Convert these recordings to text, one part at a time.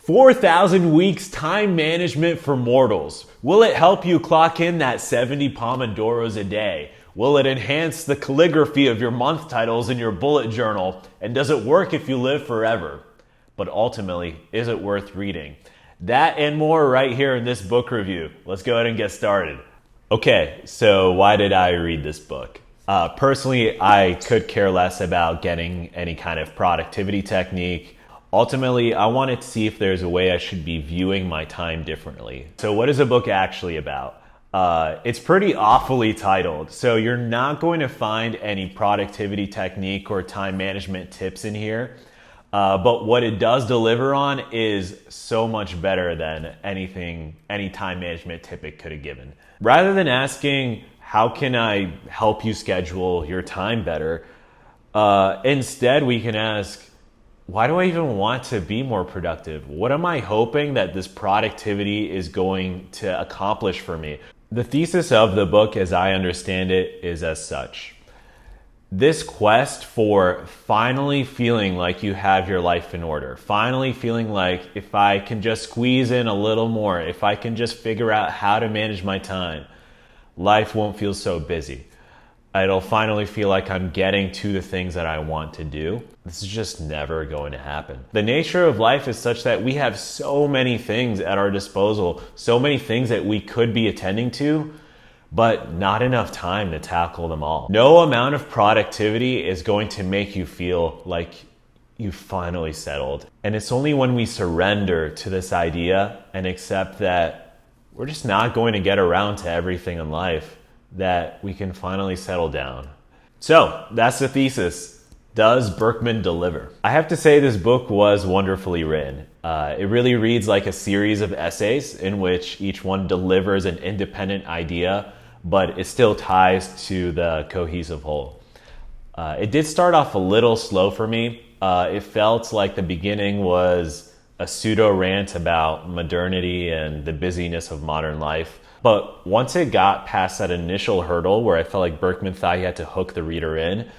4,000 weeks time management for mortals. Will it help you clock in that 70 Pomodoros a day? Will it enhance the calligraphy of your month titles in your bullet journal? And does it work if you live forever? But ultimately, is it worth reading? That and more right here in this book review. Let's go ahead and get started. Okay, so why did I read this book? Personally, I could care less about getting any kind of productivity technique. Ultimately, I wanted to see if there's a way I should be viewing my time differently. So what is the book actually about? It's pretty awfully titled, so you're not going to find any productivity technique or time management tips in here. But what it does deliver on is so much better than any time management tip it could have given. Rather than asking, how can I help you schedule your time better? Instead, we can ask, why do I even want to be more productive? What am I hoping that this productivity is going to accomplish for me? The thesis of the book, as I understand it, is as such. This quest for finally feeling like you have your life in order, finally feeling like if I can just squeeze in a little more, if I can just figure out how to manage my time, life won't feel so busy. It'll finally feel like I'm getting to the things that I want to do. This is just never going to happen. The nature of life is such that we have so many things at our disposal, so many things that we could be attending to, but not enough time to tackle them all. No amount of productivity is going to make you feel like you finally settled. And it's only when we surrender to this idea and accept that we're just not going to get around to everything in life that we can finally settle down. So that's the thesis. Does Burkeman deliver? I have to say this book was wonderfully written. It really reads like a series of essays in which each one delivers an independent idea, but it still ties to the cohesive whole. It did start off a little slow for me. It felt like the beginning was a pseudo rant about modernity and the busyness of modern life. But once it got past that initial hurdle where I felt like Burkeman thought he had to hook the reader in,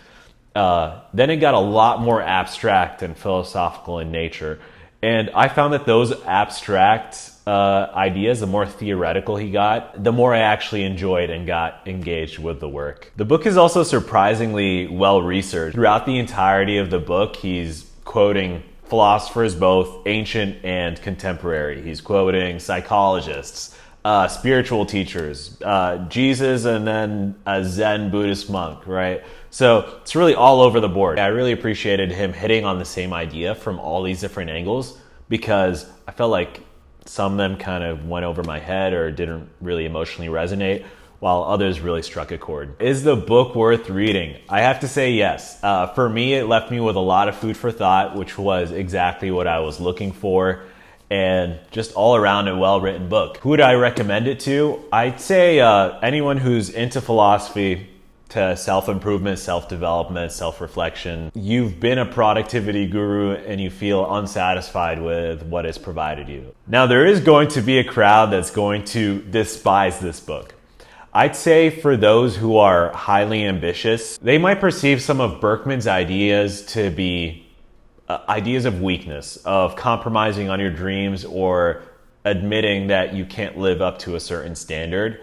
then it got a lot more abstract and philosophical in nature. And I found that those abstract ideas, the more theoretical he got, the more I actually enjoyed and got engaged with the work. The book is also surprisingly well researched. Throughout the entirety of the book, he's quoting philosophers both ancient and contemporary. He's quoting psychologists, spiritual teachers, Jesus, and then a Zen Buddhist monk, right? So it's really all over the board. I really appreciated him hitting on the same idea from all these different angles because I felt like some of them kind of went over my head or didn't really emotionally resonate, while others really struck a chord. Is the book worth reading? I have to say yes. For me, it left me with a lot of food for thought, which was exactly what I was looking for. And just all around a well-written book. Who would I recommend it to? I'd say anyone who's into philosophy, to self-improvement, self-development, self-reflection. You've been a productivity guru and you feel unsatisfied with what is provided you. Now, there is going to be a crowd that's going to despise this book. I'd say for those who are highly ambitious, they might perceive some of Burkeman's ideas to be ideas of weakness, of compromising on your dreams or admitting that you can't live up to a certain standard.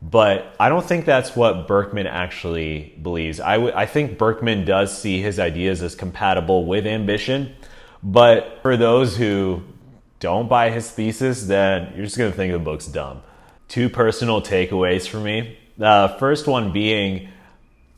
But I don't think that's what Burkeman actually believes. I think Burkeman does see his ideas as compatible with ambition. But for those who don't buy his thesis, then you're just going to think the book's dumb. Two personal takeaways for me. The first one being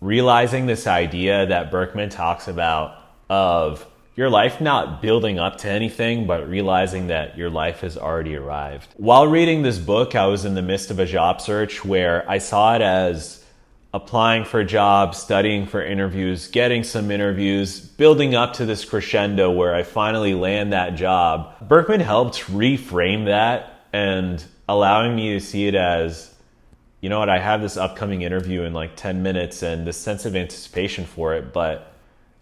realizing this idea that Burkeman talks about of your life not building up to anything, but realizing that your life has already arrived. While reading this book, I was in the midst of a job search where I saw it as applying for jobs, studying for interviews, getting some interviews, building up to this crescendo where I finally land that job. Burkeman helped reframe that and allowing me to see it as, you know what, I have this upcoming interview in like 10 minutes and this sense of anticipation for it, but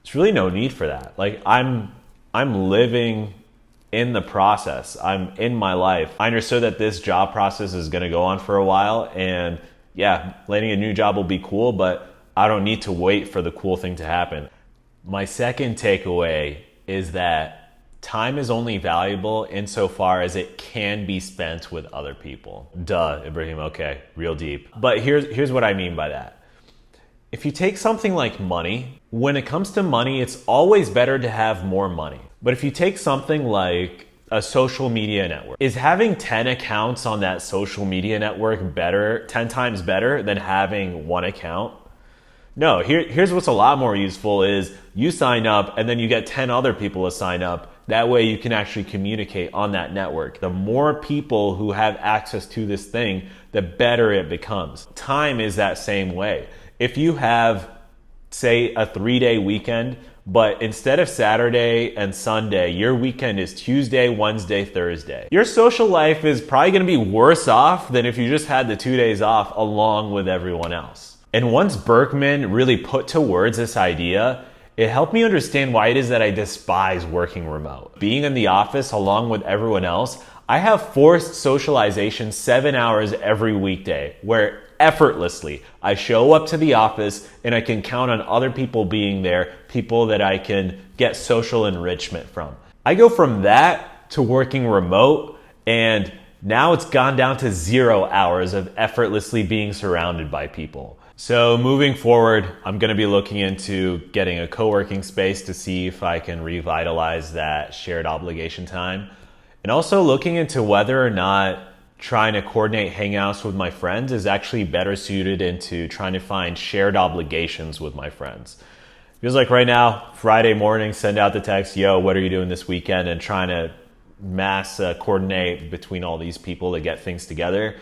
there's really no need for that. Like I'm living in the process. I'm in my life. I understood that this job process is going to go on for a while, and yeah, landing a new job will be cool, but I don't need to wait for the cool thing to happen. My second takeaway is that Time is only valuable insofar as it can be spent with other people. Duh, Ibrahim, okay, real deep. But here's what I mean by that. If you take something like money, when it comes to money, it's always better to have more money. But if you take something like a social media network, is having 10 accounts on that social media network 10 times better than having one account? No, here's what's a lot more useful is you sign up and then you get 10 other people to sign up. That way you can actually communicate on that network. The more people who have access to this thing, the better it becomes. Time is that same way. If you have, say, a 3-day weekend, but instead of Saturday and Sunday, your weekend is Tuesday, Wednesday, Thursday, your social life is probably going to be worse off than if you just had the 2 days off along with everyone else. And once Burkeman really put to words this idea, it helped me understand why it is that I despise working remote. Being in the office along with everyone else, I have forced socialization 7 hours every weekday where effortlessly I show up to the office and I can count on other people being there, people that I can get social enrichment from. I go from that to working remote, and now it's gone down to 0 hours of effortlessly being surrounded by people. So moving forward, I'm going to be looking into getting a co-working space to see if I can revitalize that shared obligation time. And also looking into whether or not trying to coordinate hangouts with my friends is actually better suited into trying to find shared obligations with my friends. Feels like right now, Friday morning, send out the text, yo, what are you doing this weekend? And trying to mass coordinate between all these people to get things together.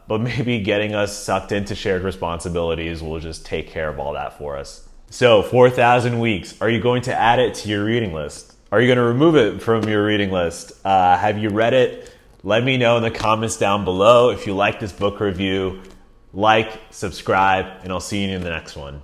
But maybe getting us sucked into shared responsibilities will just take care of all that for us. So 4,000 weeks, are you going to add it to your reading list? Are you going to remove it from your reading list? Have you read it? Let me know in the comments down below. If you like this book review, like, subscribe, and I'll see you in the next one.